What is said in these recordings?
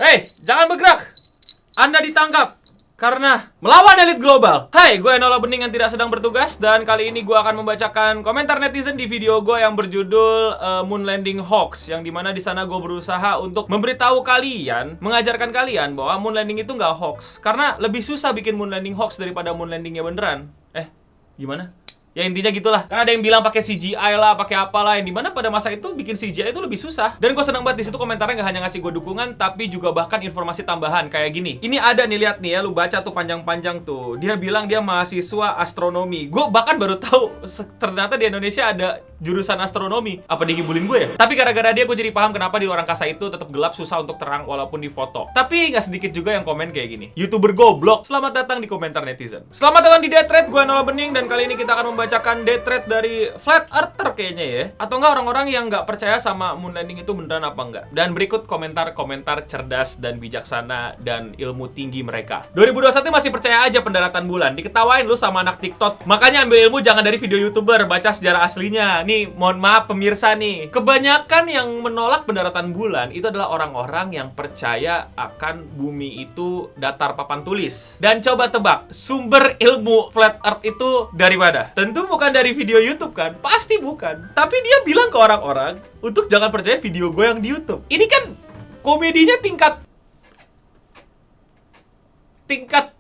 Hei, jangan bergerak. Anda ditangkap karena melawan elit global. Hai, gue Enola Bening yang tidak sedang bertugas. Dan kali ini gue akan membacakan komentar netizen di video gue yang berjudul Moon Landing Hoax. Yang dimana di sana gue berusaha untuk memberitahu kalian, mengajarkan kalian bahwa Moon Landing itu nggak hoax. Karena lebih susah bikin Moon Landing hoax daripada Moon Landingnya beneran. Gimana? Ya intinya gitulah. Karena ada yang bilang pakai CGI lah, pakai apalah, yang dimana pada masa itu bikin CGI itu lebih susah. Dan gue seneng banget di situ komentarnya nggak hanya ngasih gue dukungan, tapi juga bahkan informasi tambahan kayak gini. Ini ada nih, lihat nih ya, lu baca tuh panjang-panjang tuh. Dia bilang dia mahasiswa astronomi. Gue bahkan baru tahu ternyata di Indonesia ada jurusan astronomi. Apa dia ngibulin gue ya? Tapi gara-gara dia gue jadi paham kenapa di luar angkasa itu tetap gelap, susah untuk terang walaupun di foto. Tapi nggak sedikit juga yang komen kayak gini. YouTuber goblok. Selamat datang di komentar netizen. Selamat datang di Death Thread. Gue Enola Bening dan kali ini kita akan membacakan death thread dari Flat Earther kayaknya ya. Atau enggak orang-orang yang nggak percaya sama Moon Landing itu beneran apa enggak. Dan berikut komentar-komentar cerdas dan bijaksana dan ilmu tinggi mereka. 2021 masih percaya aja pendaratan bulan. Diketawain lu sama anak TikTok. Makanya ambil ilmu jangan dari video YouTuber, baca sejarah aslinya. Nih, mohon maaf pemirsa nih. Kebanyakan yang menolak pendaratan bulan itu adalah orang-orang yang percaya akan bumi itu datar papan tulis. Dan coba tebak, sumber ilmu Flat Earth itu dari mana? Tentu bukan dari video YouTube kan? Pasti bukan. Tapi dia bilang ke orang-orang untuk jangan percaya video gue yang di YouTube. Ini kan komedinya tingkat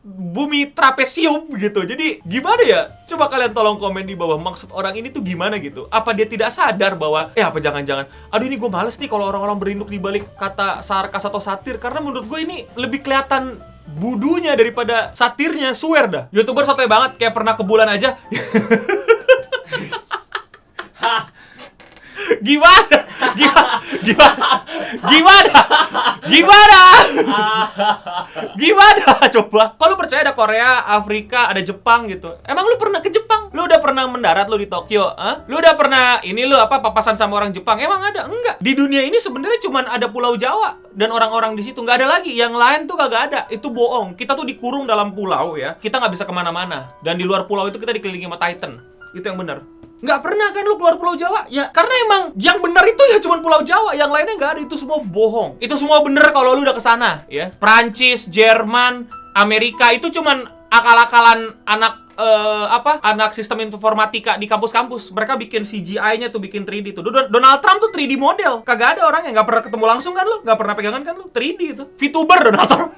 bumi trapesium gitu. Jadi gimana ya? Coba kalian tolong komen di bawah maksud orang ini tuh gimana gitu. Apa dia tidak sadar bahwa apa jangan-jangan aduh ini gue males nih kalau orang-orang berinduk di balik kata sarkas atau satir, karena menurut gue ini lebih kelihatan budunya daripada satirnya, swear dah. YouTuber sotoy banget, kayak pernah ke bulan aja. Gimana? Coba. Kalau percaya ada Korea, Afrika, ada Jepang gitu. Emang lu pernah ke Jepang? Lu udah pernah mendarat lu di Tokyo? Lu udah pernah papasan sama orang Jepang? Emang ada? Enggak. Di dunia ini sebenarnya cuman ada Pulau Jawa dan orang-orang di situ, nggak ada lagi. Yang lain tuh kagak ada. Itu bohong. Kita tuh dikurung dalam pulau ya. Kita nggak bisa kemana-mana. Dan di luar pulau itu kita dikelilingi sama Titan. Itu yang benar. Nggak pernah kan lu keluar Pulau Jawa? Ya karena emang yang benar itu ya cuma Pulau Jawa, yang lainnya nggak ada. Itu semua bohong. Itu semua bener kalau lu udah kesana ya. Prancis, Jerman, Amerika itu cuman akal-akalan anak sistem informatika di kampus-kampus. Mereka bikin CGI-nya tuh, bikin 3D tuh. Donald Trump tuh 3D model. Kagak ada orang yang nggak pernah ketemu langsung kan lu? Nggak pernah pegangan kan lu? 3D itu. VTuber Donald Trump.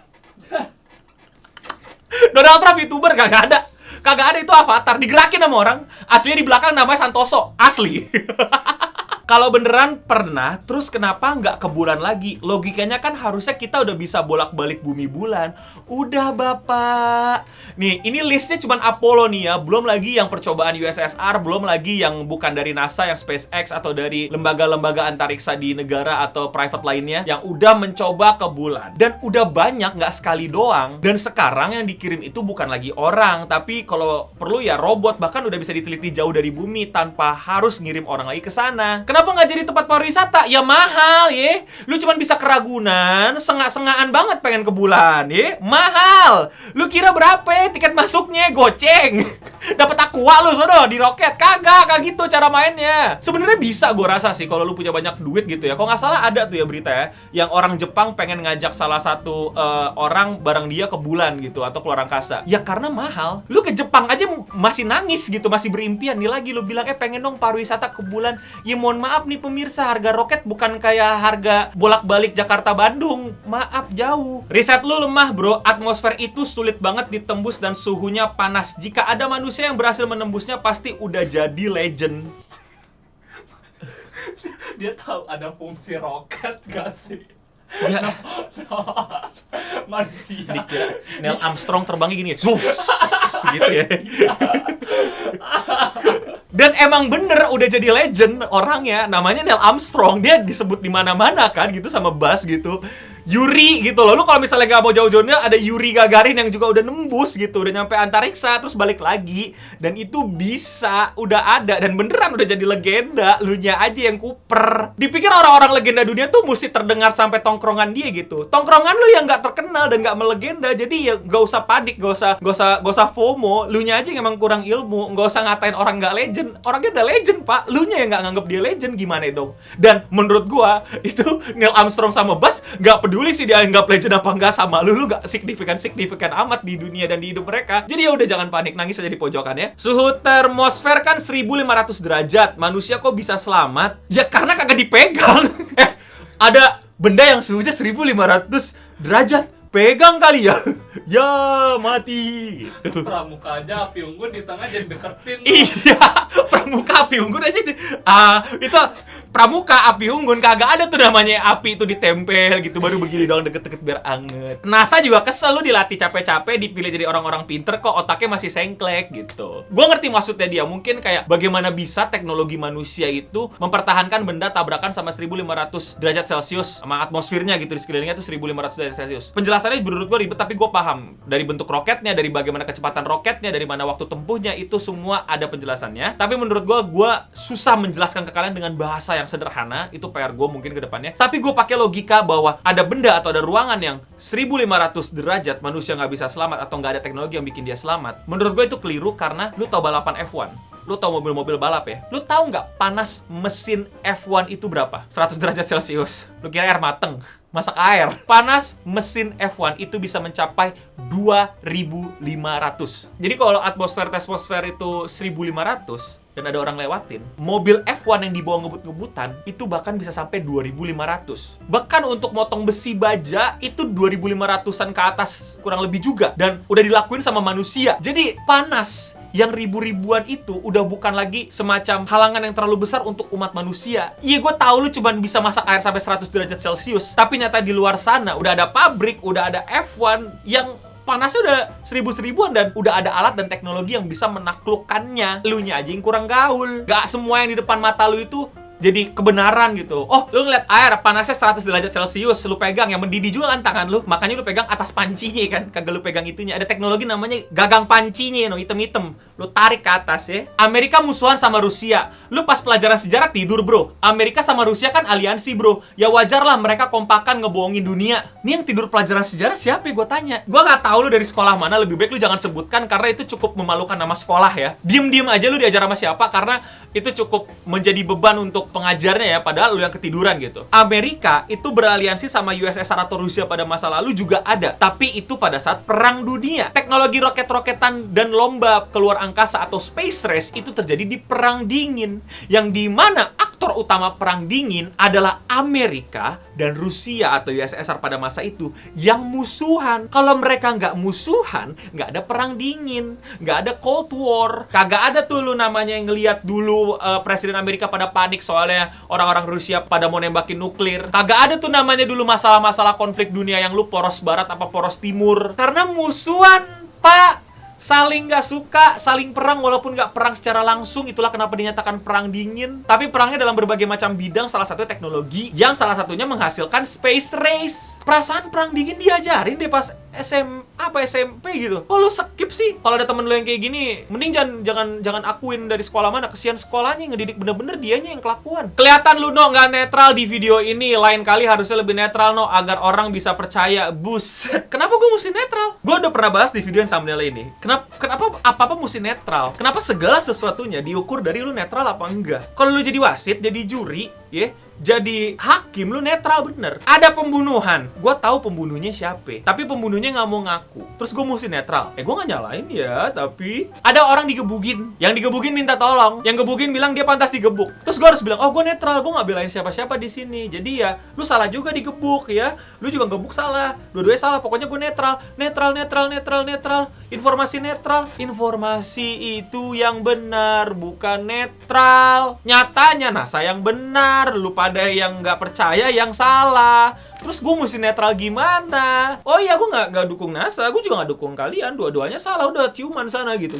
Donald Trump VTuber kagak ada. Kagak ada, itu avatar, digerakin sama orang. Aslinya di belakang namanya Santoso. Asli. Kalau beneran pernah, terus kenapa nggak ke bulan lagi? Logikanya kan harusnya kita udah bisa bolak-balik bumi bulan. Udah Bapak. Nih, ini listnya cuma Apollo nih ya. Belum lagi yang percobaan USSR, belum lagi yang bukan dari NASA, yang SpaceX, atau dari lembaga-lembaga antariksa di negara atau private lainnya yang udah mencoba ke bulan. Dan udah banyak, nggak sekali doang. Dan sekarang yang dikirim itu bukan lagi orang, tapi kalau perlu ya robot. Bahkan udah bisa diteliti jauh dari bumi tanpa harus ngirim orang lagi ke sana. Kenapa nggak jadi tempat pariwisata? Ya mahal ya. Lu cuman bisa ke Ragunan, sengak-sengaan banget pengen ke bulan ya. Mahal. Lu kira berapa ya tiket masuknya? Goceng. Dapat aqua lu sono di roket. Kagak gitu cara mainnya. Sebenarnya bisa gue rasa sih kalau lu punya banyak duit gitu ya. Kalau nggak salah ada tuh ya berita ya, yang orang Jepang pengen ngajak salah satu orang bareng dia ke bulan gitu atau keluar angkasa. Ya karena mahal. Lu ke Jepang aja masih nangis gitu, masih berimpian. Nih lagi lu bilang pengen dong pariwisata ke bulan. Ya mohon maaf nih pemirsa, harga roket bukan kayak harga bolak-balik Jakarta-Bandung. Maaf, jauh. Riset lu lemah bro. Atmosfer itu sulit banget ditembus dan suhunya panas. Jika ada manusia yang berhasil menembusnya, pasti udah jadi legend. Dia tahu ada fungsi roket gak sih? Ya. Manusia. Dikira Neil Armstrong terbangnya gini ya. Zus, gitu ya. Dan emang bener udah jadi legend orangnya, namanya Neil Armstrong. Dia disebut di mana-mana kan gitu sama Buzz gitu. Yuri gitu loh. Lu kalau misalnya gak mau jauh-jauhnya, ada Yuri Gagarin yang juga udah nembus gitu, udah nyampe antariksa terus balik lagi. Dan itu bisa, udah ada dan beneran udah jadi legenda. Lu nya aja yang kuper. Dipikir orang-orang legenda dunia tuh mesti terdengar sampai tongkrongan dia gitu. Tongkrongan lu yang gak terkenal dan gak melegenda. Jadi ya gak usah panik, gak usah FOMO. Lu nya aja yang emang kurang ilmu. Gak usah ngatain orang gak legend. Orangnya udah legend pak. Lu nya yang gak nganggep dia legend, gimana dong? Dan menurut gua itu Neil Armstrong sama Buzz gak peduli peduli sih dia anggap legend apa enggak sama lu gak signifikan amat di dunia dan di hidup mereka. Jadi ya udah jangan panik, nangis aja di pojokan ya. Suhu termosfer kan 1500 derajat. Manusia kok bisa selamat? Ya karena kagak dipegang. Ada benda yang suhunya 1500 derajat. Pegang kali ya. Ya mati gitu. Pramuka aja api unggun di tengah jadi deketin. Iya, pramuka api unggun aja itu. Itu pramuka api unggun kagak ada tuh namanya api itu ditempel gitu baru begini doang deket-deket biar anget. NASA juga kesel lu dilatih capek-capek dipilih jadi orang-orang pinter kok otaknya masih sengklek gitu. Gua ngerti maksudnya dia, mungkin kayak bagaimana bisa teknologi manusia itu mempertahankan benda tabrakan sama 1500 derajat Celcius sama atmosfernya gitu di sekelilingnya tuh 1500 derajat Celcius. Penjelasannya menurut gua ribet tapi gua paham. Dari bentuk roketnya, dari bagaimana kecepatan roketnya, dari mana waktu tempuhnya itu semua ada penjelasannya. Tapi menurut gua susah menjelaskan ke kalian dengan bahasa yang sederhana. Itu PR gue mungkin ke depannya. Tapi gue pakai logika bahwa ada benda atau ada ruangan yang 1500 derajat manusia nggak bisa selamat atau nggak ada teknologi yang bikin dia selamat. Menurut gue itu keliru karena lu tau balapan F1. Lu tau mobil-mobil balap ya? Lu tahu nggak panas mesin F1 itu berapa? 100 derajat Celcius. Lu kira air mateng? Masak air. Panas mesin F1 itu bisa mencapai 2500. Jadi kalau atmosfer itu 1500 dan ada orang lewatin, mobil F1 yang dibawa ngebut-ngebutan itu bahkan bisa sampai 2500. Bahkan untuk motong besi baja itu 2500-an ke atas kurang lebih juga, dan udah dilakuin sama manusia. Jadi panas yang ribu-ribuan itu udah bukan lagi semacam halangan yang terlalu besar untuk umat manusia. Iya, gue tahu lu cuman bisa masak air sampai 100 derajat Celcius, tapi nyata di luar sana udah ada pabrik, udah ada F1 yang panasnya udah 1000-1000-an dan udah ada alat dan teknologi yang bisa menaklukkannya. Elunya aja yang kurang gaul. Gak semua yang di depan mata lu itu jadi kebenaran gitu. Oh, lu ngeliat air panasnya 100 derajat Celcius, lu pegang, yang mendidih juga kan tangan lu. Makanya lu pegang atas pancinya kan, kagak lu pegang itunya. Ada teknologi namanya gagang pancinya, no, hitam-hitam. Lu tarik ke atas ya. Amerika musuhan sama Rusia. Lu pas pelajaran sejarah tidur, bro. Amerika sama Rusia kan aliansi, bro. Ya wajar lah mereka kompakan ngebohongin dunia. Nih yang tidur pelajaran sejarah siapa ya, gue tanya. Gue gak tahu lu dari sekolah mana, lebih baik lu jangan sebutkan karena itu cukup memalukan nama sekolah ya. Diem-diem aja lu diajar sama siapa karena itu cukup menjadi beban untuk pengajarnya ya, padahal lu yang ketiduran gitu. Amerika itu beraliansi sama USSR atau Rusia pada masa lalu juga ada, tapi itu pada saat perang dunia. Teknologi roket-roketan dan lomba keluar angkasa atau space race itu terjadi di perang dingin, yang dimana aktor utama perang dingin adalah Amerika dan Rusia atau USSR pada masa itu yang musuhan. Kalau mereka nggak musuhan, nggak ada perang dingin, nggak ada Cold War, kagak ada tuh lu namanya yang ngeliat dulu Presiden Amerika pada panik soalnya orang-orang Rusia pada mau nembakin nuklir. Kagak ada tuh namanya dulu masalah-masalah konflik dunia yang lu poros barat apa poros timur. Karena musuhan, Pak. Saling gak suka, saling perang walaupun gak perang secara langsung. Itulah kenapa dinyatakan perang dingin. Tapi perangnya dalam berbagai macam bidang, salah satunya teknologi, yang salah satunya menghasilkan space race. Perasaan perang dingin diajarin deh pas SMP gitu. Kok lu skip sih? Kalau ada temen lu yang kayak gini, mending jangan akuin dari sekolah mana. Kesian sekolahnya yang ngedidik bener-bener dianya yang kelakuan. Kelihatan lu no gak netral di video ini. Lain kali harusnya lebih netral no, agar orang bisa percaya. Buset, kenapa gue mesti netral? Gue udah pernah bahas di video yang thumbnail ini. Kenapa apa-apa mesti netral? Kenapa segala sesuatunya diukur dari lu netral apa enggak? Kalau lu jadi wasit, jadi juri, ya, jadi hakim, lu netral bener. Ada pembunuhan, gue tahu pembunuhnya siapa, tapi pembunuhnya nggak mau ngaku. Terus gue mesti netral? Gue nggak nyalain ya, tapi ada orang digebugin, yang digebugin minta tolong, yang gebugin bilang dia pantas digebuk. Terus gue harus bilang, oh gue netral, gue nggak belain siapa-siapa di sini. Jadi ya, lu salah juga digebuk ya, lu juga gebuk salah, dua-duanya salah. Pokoknya gue netral. Informasi netral. Informasi itu yang benar, bukan netral. Nyatanya NASA yang benar, lu pada yang nggak percaya yang salah. Terus gue mesti netral gimana? Oh iya, gue nggak dukung NASA, gue juga nggak dukung kalian. Dua-duanya salah, udah ciuman sana gitu.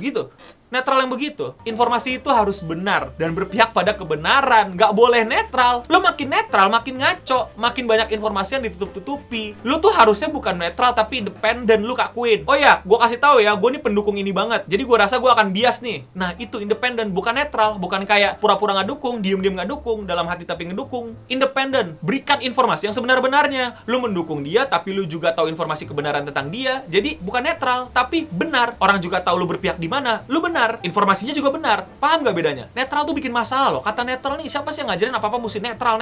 Netral yang begitu. Informasi itu harus benar dan berpihak pada kebenaran. Nggak boleh netral. Lo makin netral, makin ngaco. Makin banyak informasi yang ditutup-tutupi. Lo tuh harusnya bukan netral, tapi independen. Lo kakuin. Oh ya, gue kasih tahu ya, gue nih pendukung ini banget. Jadi gue rasa gue akan bias nih. Nah, itu independen, bukan netral. Bukan kayak pura-pura nggak dukung, diem-diem nggak dukung, dalam hati tapi ngedukung. Independen. Berikan informasi yang sebenar-benarnya. kebalikannya. Lu mendukung dia, tapi lu juga tahu informasi kebenaran tentang dia. Jadi bukan netral, tapi benar. Orang juga tahu lu berpihak di mana, lu benar. Informasinya juga benar. Paham gak bedanya? Netral tuh bikin masalah loh. Kata netral nih, siapa sih yang ngajarin apa-apa mesti netral.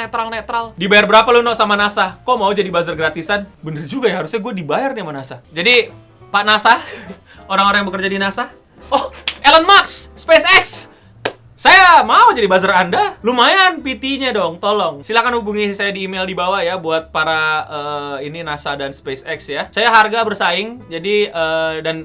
Dibayar berapa lu sama NASA? Kok mau jadi buzzer gratisan? Bener juga ya, harusnya gue dibayar nih sama NASA. Jadi, Pak NASA, orang-orang yang bekerja di NASA. Oh, Elon Musk, SpaceX. Saya mau jadi buzzer Anda. Lumayan PT-nya dong, tolong. Silakan hubungi saya di email di bawah ya buat para ini NASA dan SpaceX ya. Saya harga bersaing, jadi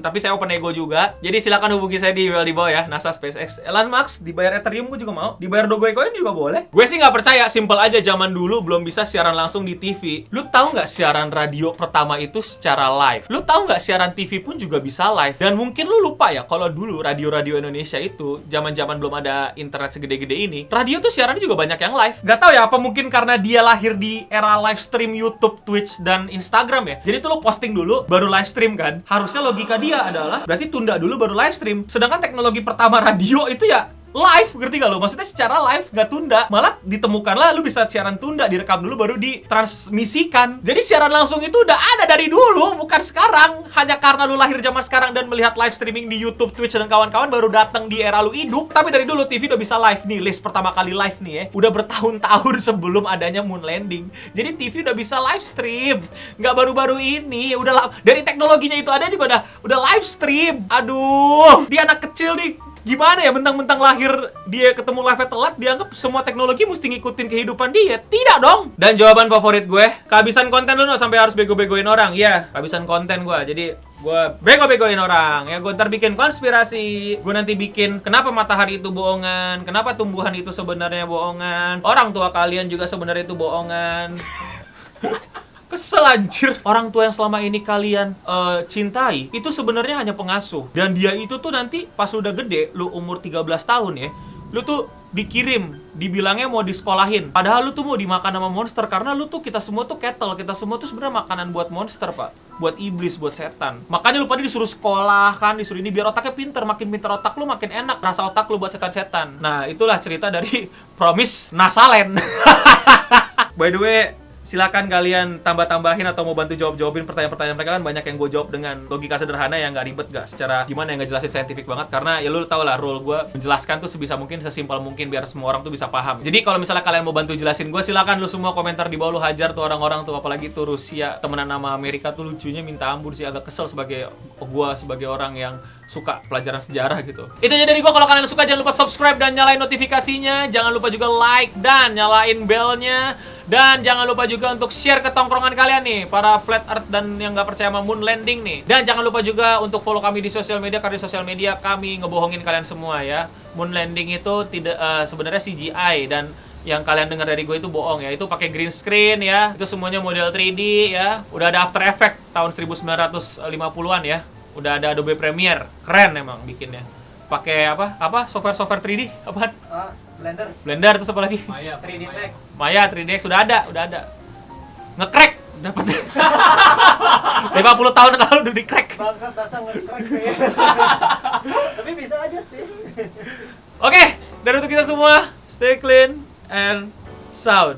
tapi saya open ego juga. Jadi silakan hubungi saya di email di bawah ya, NASA, SpaceX. Elon Musk dibayar Ethereum gue juga mau. Dibayar Dogecoin juga boleh. Gue sih nggak percaya, simple aja zaman dulu belum bisa siaran langsung di TV. Lu tahu nggak siaran radio pertama itu secara live? Lu tahu nggak siaran TV pun juga bisa live? Dan mungkin lu lupa ya kalau dulu radio-radio Indonesia itu zaman-zaman belum ada internet segede-gede ini, radio tuh siarannya juga banyak yang live. Gak tau ya, apa mungkin karena dia lahir di era live stream YouTube, Twitch, dan Instagram ya. Jadi tuh lo posting dulu, baru live stream kan. Harusnya logika dia adalah, berarti tunda dulu baru live stream. Sedangkan teknologi pertama radio itu ya live, ngerti gak lo? Maksudnya secara live, gak tunda. Malah ditemukanlah lu bisa siaran tunda, direkam dulu baru ditransmisikan. Jadi siaran langsung itu udah ada dari dulu, bukan sekarang. Hanya karena lu lahir zaman sekarang dan melihat live streaming di YouTube, Twitch, dan kawan-kawan baru datang di era lu hidup. Tapi dari dulu TV udah bisa live nih, list pertama kali live nih ya. Udah bertahun-tahun sebelum adanya moon landing. Jadi TV udah bisa live stream. Nggak baru-baru ini, dari teknologinya itu ada juga udah live stream. Aduh, dia anak kecil nih. Gimana ya, mentang-mentang lahir dia ketemu live telat, dianggap semua teknologi mesti ngikutin kehidupan dia. Tidak dong. Dan jawaban favorit gue, kehabisan konten lu sampai harus bego-begoin orang. Iya, kehabisan konten gue. Jadi gue bego-begoin orang. Ya gue ntar bikin konspirasi. Gue nanti bikin kenapa matahari itu bohongan, kenapa tumbuhan itu sebenarnya bohongan, orang tua kalian juga sebenarnya itu bohongan. Kesel anjir. Orang tua yang selama ini kalian cintai itu sebenarnya hanya pengasuh. Dan dia itu tuh nanti pas udah gede, lu umur 13 tahun ya, lu tuh dikirim, dibilangnya mau disekolahin. Padahal lu tuh mau dimakan sama monster. Karena lu tuh, kita semua tuh cattle. Kita semua tuh sebenarnya makanan buat monster, Pak. Buat iblis, buat setan. Makanya lu pada disuruh sekolah kan, disuruh ini biar otaknya pinter. Makin pinter otak lu, makin enak rasa otak lu buat setan-setan. Nah, itulah cerita dari Promise Nasaland. By the way, silakan kalian tambah-tambahin atau mau bantu jawabin pertanyaan-pertanyaan mereka. Kan banyak yang gue jawab dengan logika sederhana yang gak ribet, gak secara gimana yang gak jelasin saintifik banget. Karena ya lu tau lah, rule gue menjelaskan tuh sebisa mungkin, sesimpel mungkin biar semua orang tuh bisa paham. Jadi kalau misalnya kalian mau bantu jelasin gue, silakan lu semua komentar di bawah, lu hajar tuh orang-orang tuh. Apalagi tuh Rusia, temenan sama Amerika tuh lucunya minta ampun sih. Agak kesel sebagai gue, sebagai orang yang suka pelajaran sejarah gitu. Itu aja dari gue. Kalau kalian suka jangan lupa subscribe dan nyalain notifikasinya. Jangan lupa juga like dan nyalain belnya. Dan jangan lupa juga untuk share ke tongkrongan kalian nih, para flat earth dan yang nggak percaya sama moon landing nih. Dan jangan lupa juga untuk follow kami di sosial media, karena di sosial media kami ngebohongin kalian semua ya. Moon landing itu tidak sebenarnya CGI, dan yang kalian dengar dari gue itu bohong ya. Itu pakai green screen ya. Itu semuanya model 3D ya. Udah ada After Effects tahun 1950-an ya. Udah ada Adobe Premiere. Keren emang bikinnya. Pakai apa? Software 3D apaan? Blender terus apa lagi? Maya 3D Maya 3DX udah ada. Nge-crack dapat. 50 tahun lalu udah di-crack. Bangsat dasar nge-crack ya. Tapi bisa aja sih. Oke, dari untuk kita semua, stay clean and sound.